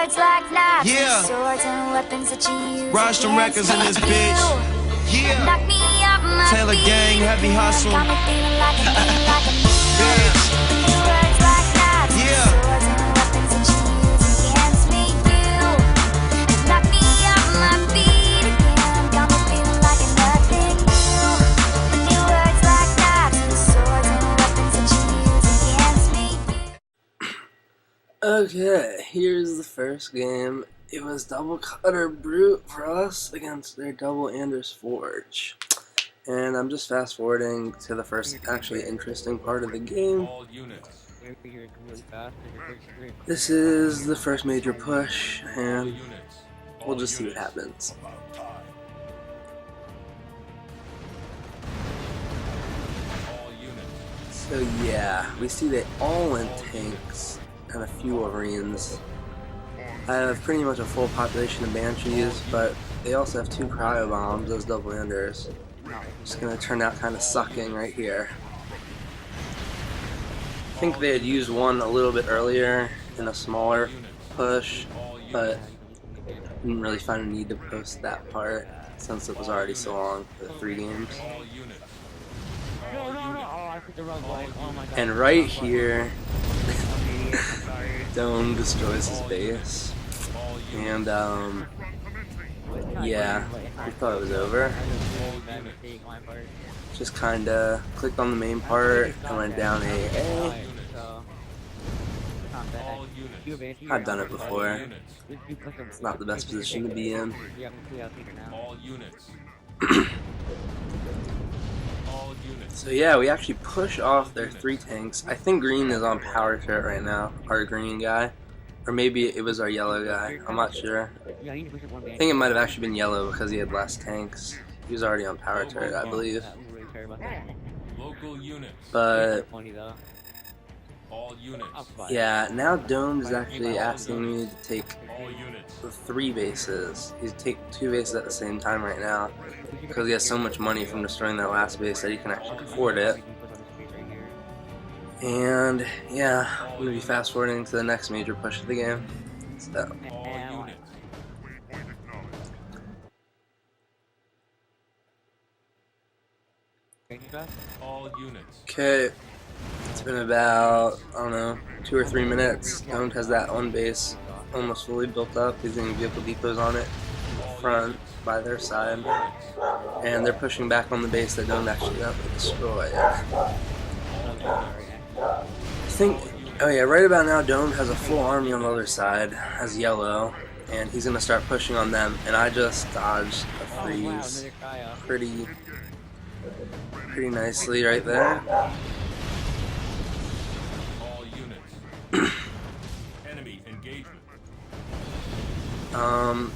words like knives, Yeah. swords and weapons that you use. Rostrum Records in this bitch. Yeah. Knock me off my Taylor feet Gang, Heavy again. Hustle. Got me feeling like a mule. Bitch. Your words like knives, Yeah. swords and weapons that you use against me. You knock me off my feet again. Got me feeling like nothing new. Your words like knives, swords and weapons that you use against me. Okay, here's the first game. It was Double Cutter Brute for us against their Double Anders Forge. And I'm just fast forwarding to the first actually interesting part of the game. This is the first major push, and we'll just see what happens. So yeah, we see they all went tanks and a few Wolverines. I have pretty much a full population of Banshees, but they also have 2 cryo bombs as Double Enders. It's gonna turn out kind of sucking right here. I think they had used one a little bit earlier in a smaller push, but didn't really find a need to post that part since it was already so long for the 3 games. And right here, Dome destroys his base, and yeah, we thought it was over. Just kinda clicked on the main part and went down AA. I've done it before. It's not the best position to be in. So yeah, we actually push off their 3 tanks. I think green is on power turret right now, our green guy. Or maybe it was our yellow guy, I'm not sure. I think it might have actually been yellow because he had less tanks. He was already on power turret, I believe. But yeah, now Dome is actually asking me to take the 3 bases. He's taking 2 bases at the same time right now because he has so much money from destroying that last base that he can actually afford it. And yeah, I'm gonna be fast forwarding to the next major push of the game. So. Okay, it's been about, I don't know, 2 or 3 minutes. Dome has that one base almost fully built up. He's getting vehicle depots on it in the front by their side, and they're pushing back on the base that Dome actually got destroyed. I think, oh yeah, right about now Dome has a full army on the other side as yellow, and he's gonna start pushing on them, and I just dodged a freeze pretty nicely right there.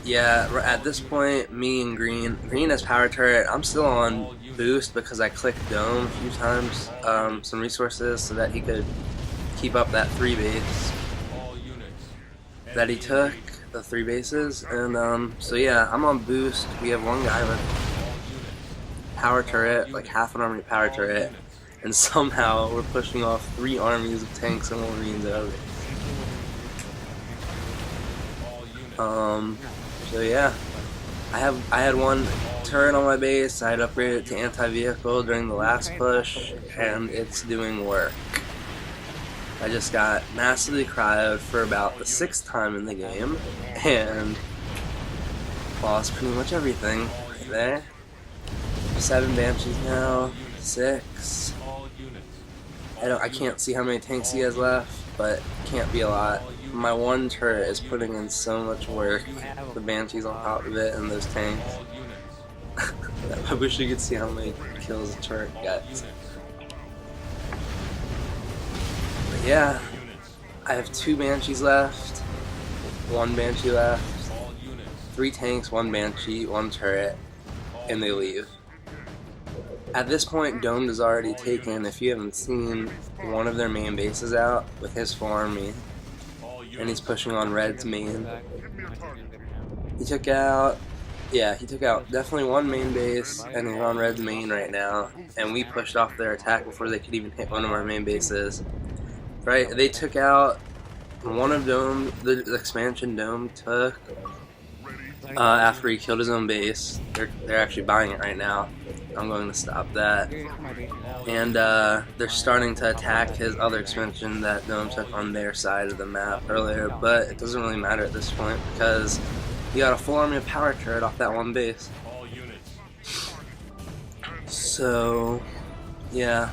Yeah, at this point, me and Green has power turret. I'm still on boost because I clicked Dome a few times, some resources so that he could keep up that 3 base that he took, the 3 bases, and so yeah, I'm on boost. We have one guy with power turret, like half an army power turret, and somehow we're pushing off 3 armies of tanks and Wolverines over. So yeah, I had one turret on my base. I had upgraded it to anti-vehicle during the last push, and it's doing work. I just got massively cryoed for about the 6th time in the game, and lost pretty much everything right there. 7 Banshees now, 6. I can't see how many tanks he has left, but it can't be a lot. My one turret is putting in so much work. The Banshees on top of it and those tanks. I wish you could see how many kills the turret gets. But yeah, I have 2 Banshees left, 1 Banshee left, 3 tanks, 1 Banshee, 1 turret, and they leave. At this point, Dome is already taken, if you haven't seen, one of their main bases out with his full army, and he's pushing on Red's main. He took out definitely 1 main base, and he's on Red's main right now, and we pushed off their attack before they could even hit one of our main bases. Right, they took out one of the expansion Dome took after he killed his own base. They're actually buying it right now. I'm going to stop that. And they're starting to attack his other expansion that Dome took on their side of the map earlier, but it doesn't really matter at this point because he got a full army of power turret off that one base. So, yeah.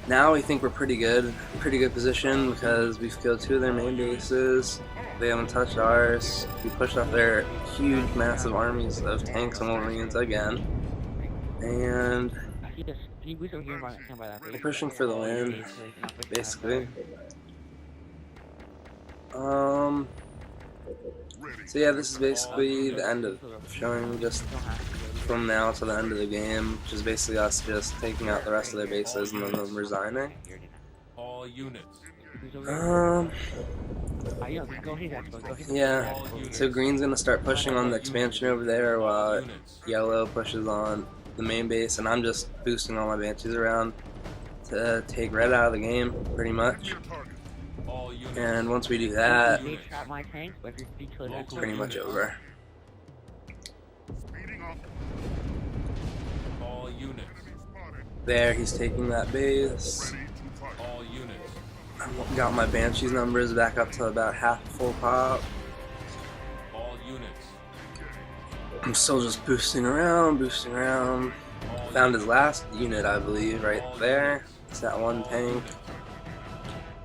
Now we think we're pretty good position because we've killed 2 of their main bases. They haven't touched ours. We pushed off their huge, massive armies of tanks and Wolverines again. And we're pushing for the win, basically. So yeah, this is basically the end of showing just from now to the end of the game, which is basically us just taking out the rest of their bases and then them resigning. All units. Yeah, so green's gonna start pushing on the expansion over there while yellow pushes on the main base, and I'm just boosting all my banshees around to take red out of the game, pretty much. And once we do that, it's pretty much over. All units. There, he's taking that base. All units. I got my banshees numbers back up to about half full pop. All units. I'm still just boosting around. Found his last unit, I believe, right there. It's that one tank.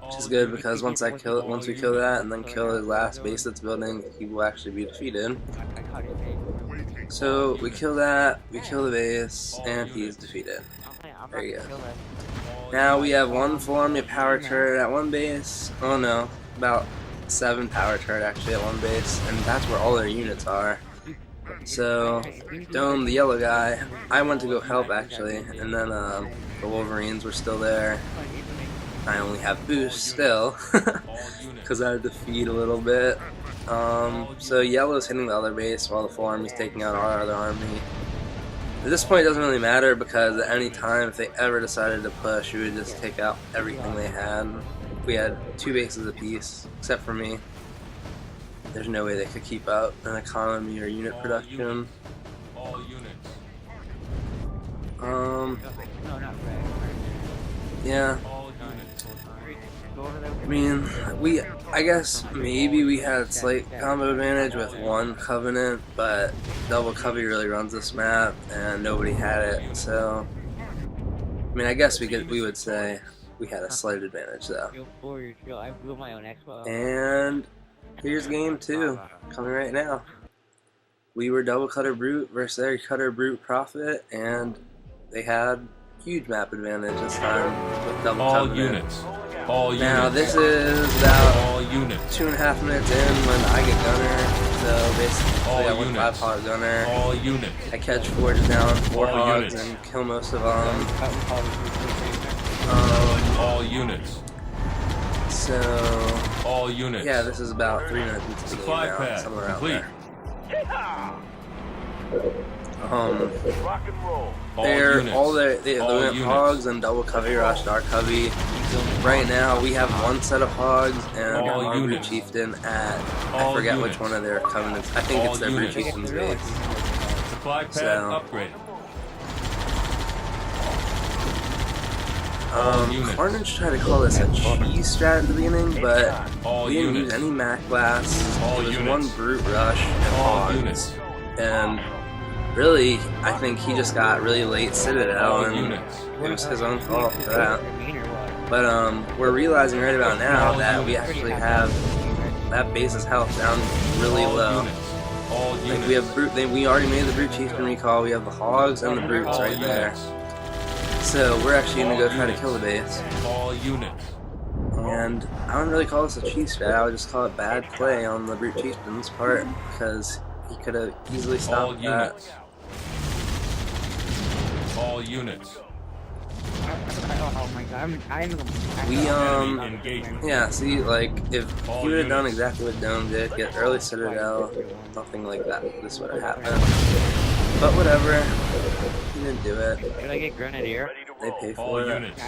Which is good because once we kill that and then kill his last base that's building, he will actually be defeated. So we kill that, we kill the base, and he's defeated. There you go. Now we have one full army of power turret at one base. Oh no, about 7 power turret actually at one base, and that's where all their units are. So Dome, the yellow guy, I went to go help actually, and then the Wolverines were still there. I only have boost still, because I had to feed a little bit. So yellow's hitting the other base while the full army's taking out our other army. At this point it doesn't really matter because at any time if they ever decided to push, we would just take out everything they had. We had 2 bases apiece, except for me. There's no way they could keep up an economy or unit production. All units. Yeah. All units. I mean, I guess maybe we had slight combo advantage with one Covenant, but Double Covey really runs this map, and nobody had it, so... I mean, I guess we would say we had a slight advantage, though. And here's game 2, coming right now. We were Double Cutter Brute versus their Cutter Brute Prophet, and they had huge map advantage this time with Double All Covenant. units. All units. Now this is about All units. 2.5 minutes in when I get Gunner, so basically All I went units. 5 hog Gunner. All units. I catch Forge down 4 All hogs units. and kill most of them. All units. So All units. yeah, this is about 3 minutes into the game Supply now, pad somewhere around complete. there. All They're units. all they All went units. hogs and Double Covey rush, Dark Covey. Right now we have 1 set of hogs and All one Brute units. Chieftain at I All forget units. which one of their covenants. I think All it's their Brute units. Chieftain's base. Supply pad So- upgraded. units. Carnage tried to call this a cheese strat at the beginning, but All we didn't units. use any Mac blasts. All It was units. 1 Brute rush and All hogs. units. And really, I think he just got really late Citadel, All and units. it was his own fault for that. But we're realizing right about now that we actually have that base's health down really All low. units. All Like units. we have Brute, we already made the Brute Chieftain recall. We have the hogs and the Brutes All right there. units. So we're actually gonna go All try to units. kill the base. All units. And I wouldn't really call this a cheese strat. I would just call it bad play on the Brute Chieftain's part because he could have easily All stopped that. units. All units. We Engagement. yeah. See, like if All he would have done units. exactly what Dome did, get early Citadel, nothing like that. This would have happened. But whatever. He didn't do it. Should I get Grenadier? they pay All for it. units.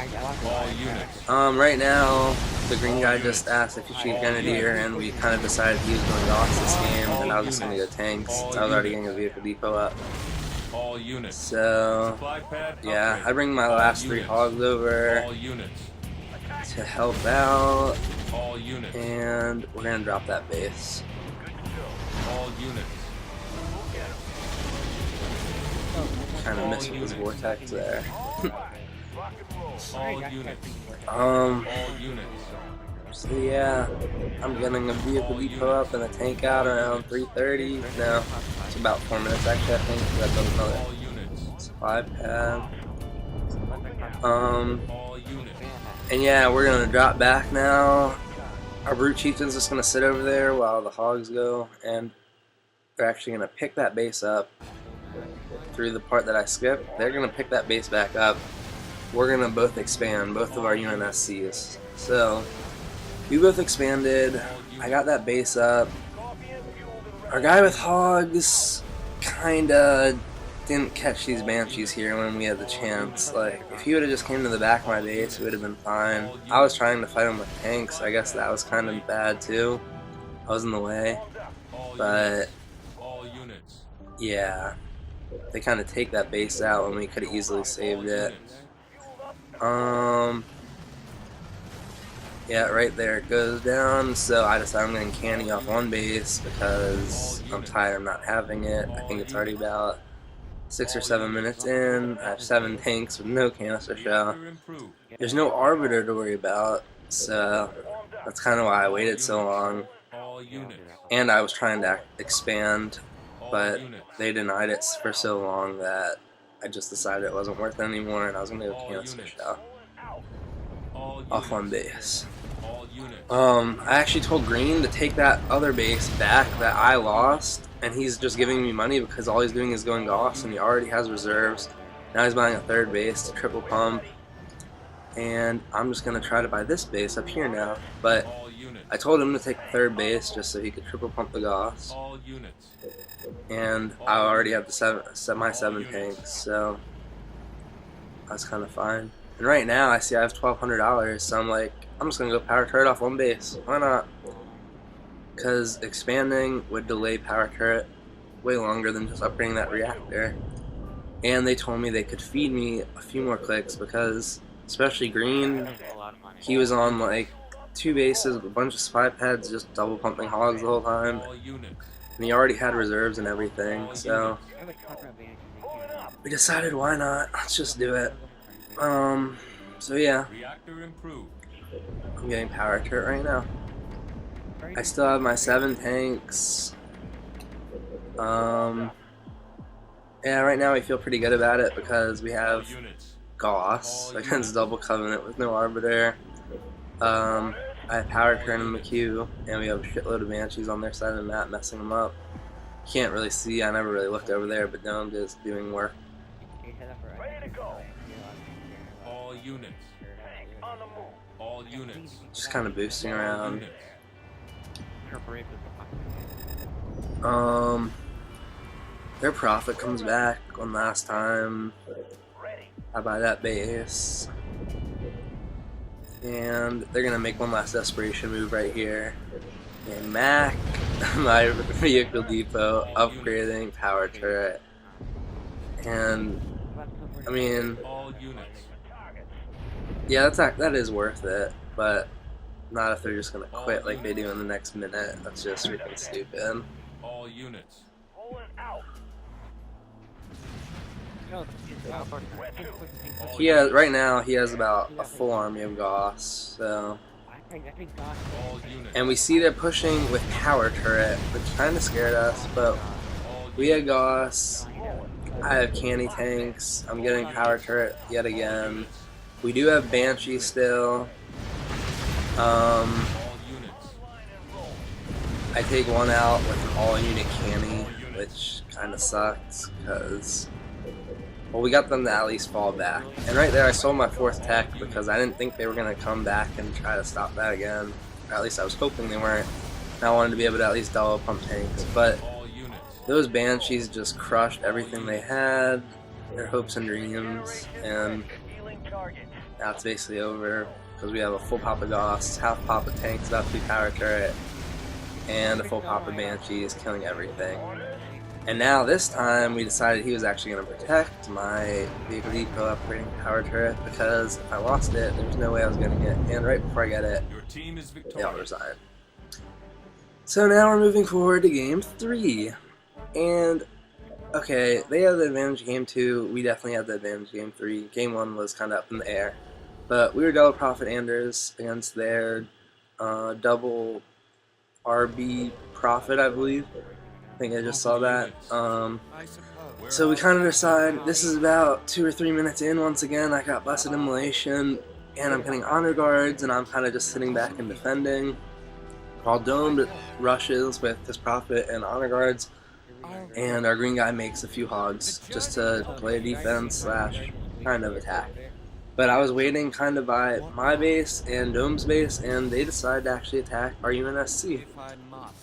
All units. Right now, the green guy just asked if he should Grenadier, and we kind of decided he was going to Goss this game, and I was just going to go tanks, since I was already getting a vehicle depot up. All units. So, Supply pad yeah, upgrade. I bring my last 3 units. hogs over All units. to help out, All units. and we're going to drop that base. All units. Kind of missed with his vortex there. All units. All All units. So yeah, I'm getting a vehicle depot up and a tank out around 3:30. No, it's about 4 minutes actually, I think. So that does another All units. supply pad. All units. And yeah, we're gonna drop back now. Our brute chieftain's just gonna sit over there while the hogs go, and they're actually gonna pick that base up through the part that I skipped. They're gonna pick that base back up. We're gonna both expand, both of our UNSCs. So we both expanded. I got that base up. Our guy with hogs kinda didn't catch these banshees here when we had the chance. Like, if he would have just came to the back of my base, it would have been fine. I was trying to fight him with tanks. I guess that was kind of bad too. I was in the way. But All units. yeah, they kind of take that base out when we could have easily saved it. Yeah, right there it goes down. So I decided I'm going to canny off one base because I'm tired of not having it. I think it's already about 6 or 7 minutes in. I have 7 tanks with no canister shell. There's no arbiter to worry about, so that's kind of why I waited so long. All units. And I was trying to expand, but they denied it for so long that I just decided it wasn't worth it anymore, and I was going to go canister shell off one base. I actually told Green to take that other base back that I lost, and he's just giving me money because all he's doing is going Goss, and he already has reserves. Now he's buying a 3rd base to triple pump, and I'm just going to try to buy this base up here now. But I told him to take the 3rd base just so he could triple pump the Goss, and I already have my 7 tanks, so that's kind of fine. And right now I see I have $1,200, so I'm like, I'm just going to go power turret off one base. Why not? Because expanding would delay power turret way longer than just upgrading that reactor. And they told me they could feed me a few more clicks because, especially Green, he was on like 2 bases with a bunch of spy pads just double pumping hogs the whole time. And he already had reserves and everything, so we decided why not, let's just do it. So yeah, I'm getting power turret right now. I still have my 7 tanks. Yeah, right now we feel pretty good about it because we have Goss against Double Covenant with no Arbiter. I have power turret in the queue, and we have a shitload of Banshees on their side of the map messing them up. Can't really see, I never really looked over there, but now I'm just doing work. All units. All units. Just kind of boosting around. Their profit comes back one last time. I buy that base. And they're gonna make one last desperation move right here. And Mac, my vehicle depot, upgrading power turret. And I mean, yeah, that is worth it, but not if they're just gonna quit like they do in the next minute. That's just freaking stupid. All units. Right now he has about a full army of Goss, so. And we see they're pushing with power turret, which kind of scared us, but we had Goss. I have canny tanks. I'm getting power turret yet again. We do have Banshee still. I take one out with an all-unit canny, which kind of sucks because, well, we got them to at least fall back. And right there I sold my 4th tech because I didn't think they were going to come back and try to stop that again. Or at least I was hoping they weren't. And I wanted to be able to at least double pump tanks. But those Banshees just crushed everything they had, their hopes and dreams, and That's basically over because we have a full pop of Gauss, half pop of tanks about to be power turret, and a full pop of Banshees killing everything. And now this time we decided he was actually going to protect my vehicle depot upgrading power turret because if I lost it, there's no way I was going to get it. And right before I get it, Your team is they all victorious. resign. So now we're moving forward to game 3. And okay, they had the advantage game 2, we definitely had the advantage game 3. Game 1 was kind of up in the air. But we were double Prophet Anders against their double RB Prophet, I believe. I think I just saw that. So we kind of decide, this is about 2 or 3 minutes in once again, I got busted immolation, and I'm getting honor guards, and I'm kind of just sitting back and defending. While Domed rushes with his Prophet and honor guards, and our green guy makes a few hogs just to play defense slash kind of attack. But I was waiting kind of by my base and Dome's base, and they decided to actually attack our UNSC.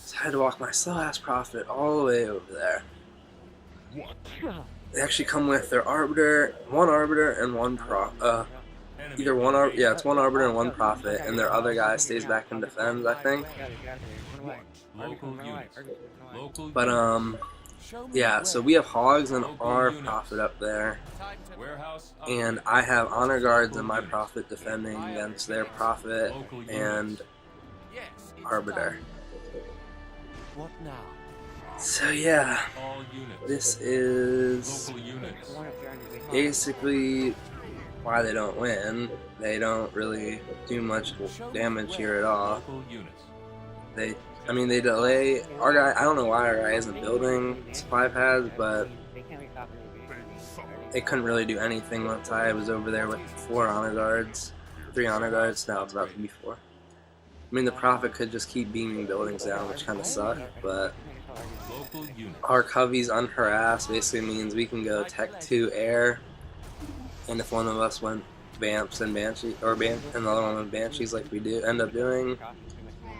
So I had to walk my slow ass Prophet all the way over there. They actually come with their Arbiter, one Arbiter and one either one it's one Arbiter and one Prophet, and their other guy stays back and defends, I think. Local units. Local But yeah, so we have hogs and our Prophet up there, warehouse and I have honor guards and my Prophet defending against their Prophet and Arbiter. What now? So yeah, all units. this is Local units. basically why they don't win. They don't really do much damage here at all. Local units. They delay our guy. I don't know why our guy isn't building supply pads, but they couldn't really do anything once I was over there with 4 honor guards, 3 honor guards. Now it's about to be 4. I mean, the Prophet could just keep beaming buildings down, which kind of sucked, but Local units. our Covey's unharassed basically means we can go Tech 2 air, and if one of us went Vamps and Banshee, and the other one went Banshees like we do end up doing,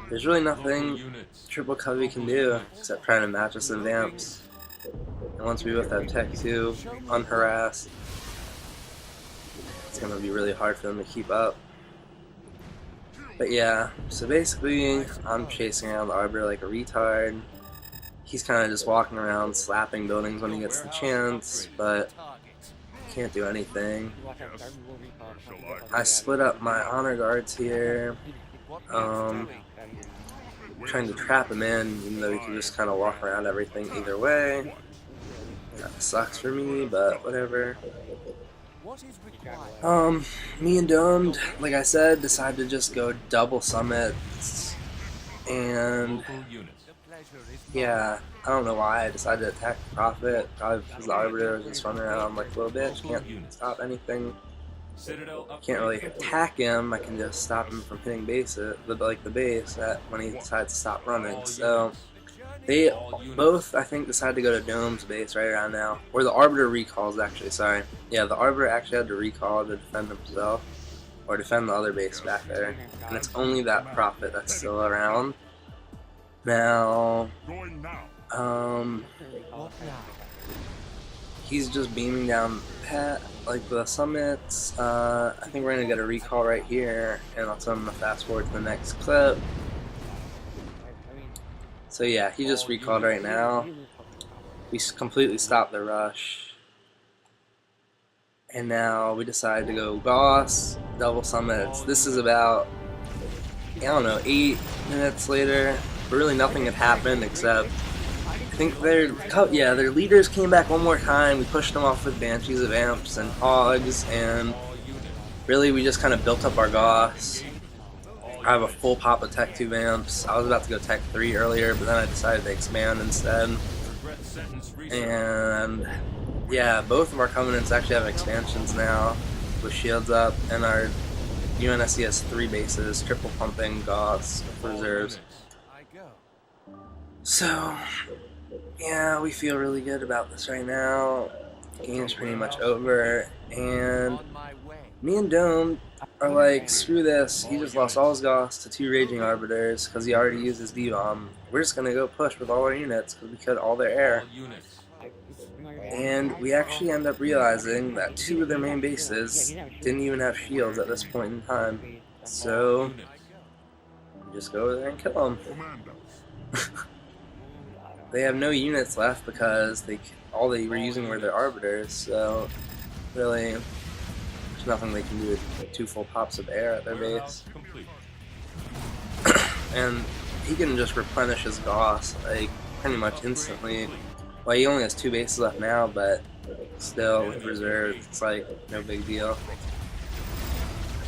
there's really nothing Local units. Triple Covey can do except try to match us in Vamps. And once we both have Tech 2 unharassed, it's going to be really hard for them to keep up. But yeah, so basically I'm chasing around the Arbiter like a retard. He's kind of just walking around slapping buildings when he gets the chance, but can't do anything. I split up my honor guards here, trying to trap him in, even though he can just kind of walk around everything either way. That sucks for me, but whatever. What is required? Me and Domed, like I said, decided to just go double summits, and Local units. The pleasure is yeah, I don't know why I decided to attack the Prophet. Probably because the Arbiter was just running around like a little bitch, can't stop anything. Citadel upgrade. Can't really attack him. I can just stop him from hitting base when he decides to stop running. So they both, I think, decided to go to Dome's base right around now, or the Arbiter recalls actually. Sorry, yeah, the Arbiter actually had to recall to defend himself or defend the other base back there, and it's only that Prophet that's still around now. what now? He's just beaming down like the summits. I think we're gonna get a recall right here, and I'm gonna fast forward to the next clip. So yeah, he just recalled right now. We completely stopped the rush, and now we decided to go Gauss, double summits. This is about, I don't know, 8 minutes later. But really nothing had happened except I think their leaders came back one more time. We pushed them off with Banshees of Amps and Hogs, and really we just kind of built up our Gauss. I have a full pop of Tech 2 Vamps. I was about to go Tech 3 earlier, but then I decided to expand instead. Regret sentence reserved. And yeah, both of our Covenants actually have expansions now with shields up, and our UNSC has 3 bases, triple pumping, Gauss, reserves. I go. So, yeah, we feel really good about this right now. Game's pretty much over, and On my way. me and Dome are like, screw this. He just lost all his Gauss to 2 Raging Arbiters because he already used his D-Bomb. We're just gonna go push with all our units because we cut all their air. All units. And we actually end up realizing that 2 of their main bases didn't even have shields at this point in time. So we just go over there and kill them. They have no units left because all they were using were their arbiters, so really there's nothing they can do with 2 full pops of air at their base. And he can just replenish his Gauss like pretty much instantly. Well, he only has 2 bases left now, but still with reserves, it's like no big deal.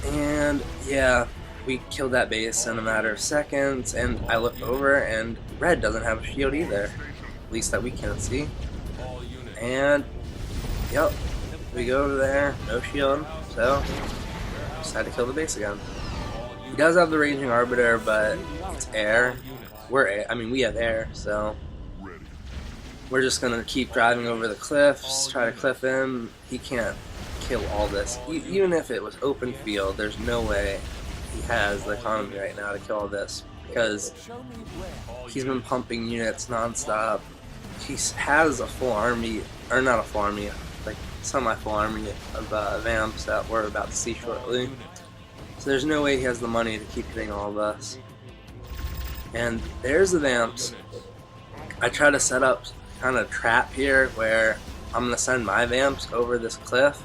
And yeah, we killed that base in a matter of seconds, and I look over and red doesn't have a shield either, at least that we can't see. And yep, we go over there, no shield, so just had to kill the base again. He does have the raging arbiter, but it's air. We have air, so we're just gonna keep driving over the cliffs, try to cliff him. He can't kill all this. Even if it was open field, there's no way he has the economy right now to kill all this, because he's been pumping units non-stop. He has a full army, or not a full army, like semi-full army of vamps that we're about to see shortly. So there's no way he has the money to keep hitting all of us. And there's the vamps. I try to set up kind of trap here where I'm going to send my vamps over this cliff,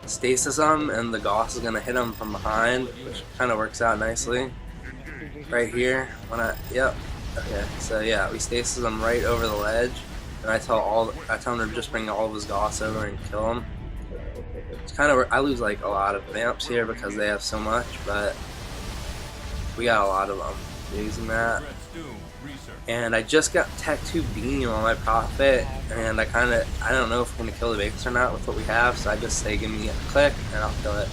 stasis them, and the Gauss is going to hit them from behind, which kind of works out nicely. Right here, okay, so yeah, we stasis them right over the ledge, and I tell him to just bring all of his Gauss over and kill him. It's kind of, I lose like a lot of vamps here because they have so much, but we got a lot of them using that. And I just got Tech 2 Beam on my Prophet, and I don't know if we're going to kill the base or not with what we have, so I just say give me a click and I'll kill it.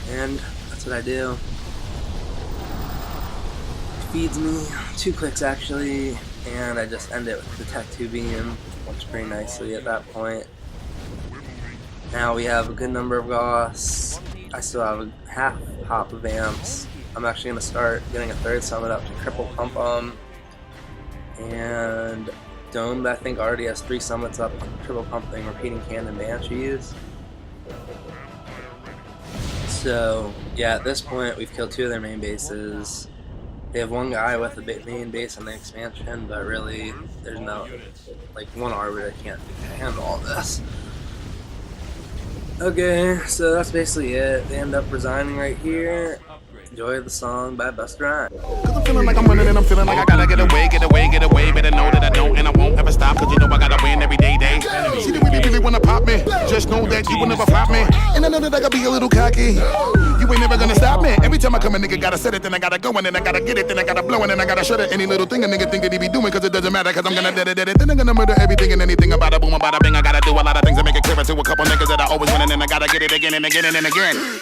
And that's what I do. It feeds me 2 clicks actually, and I just end it with the Tech 2 Beam. Works pretty nicely at that point. Now we have a good number of Gauss. I still have a half pop of vamps. I'm actually going to start getting a 3rd summit up to triple pump them. And Domed, I think, already has 3 summits up, triple pumping, repeating cannon banshees. So yeah, at this point we've killed 2 of their main bases. They have 1 guy with a main base on the expansion, but really there's no, like, 1 arbiter can't handle all this. Okay, so that's basically it. They end up resigning right here. Enjoy the song by Busta Rhymes. Cause I'm feeling like I'm running and I'm feeling like I gotta get away. Better know that I don't and I won't ever stop. Cause you know I gotta win every day. See, they really wanna pop me. Just know that you will never flop me. And I know that I gotta be a little cocky. You ain't never gonna stop me. Every time I come a nigga gotta set it, then I gotta go and then I gotta get it, then I gotta blow and then I gotta shut it. Any little thing a nigga think that he be doing, cause it doesn't matter, cause I'm gonna dead it. Then I'm gonna murder everything and anything about a boom, about a bing. I gotta do a lot of things to make it clear to a couple niggas that I always win, and then I gotta get it again and again and again.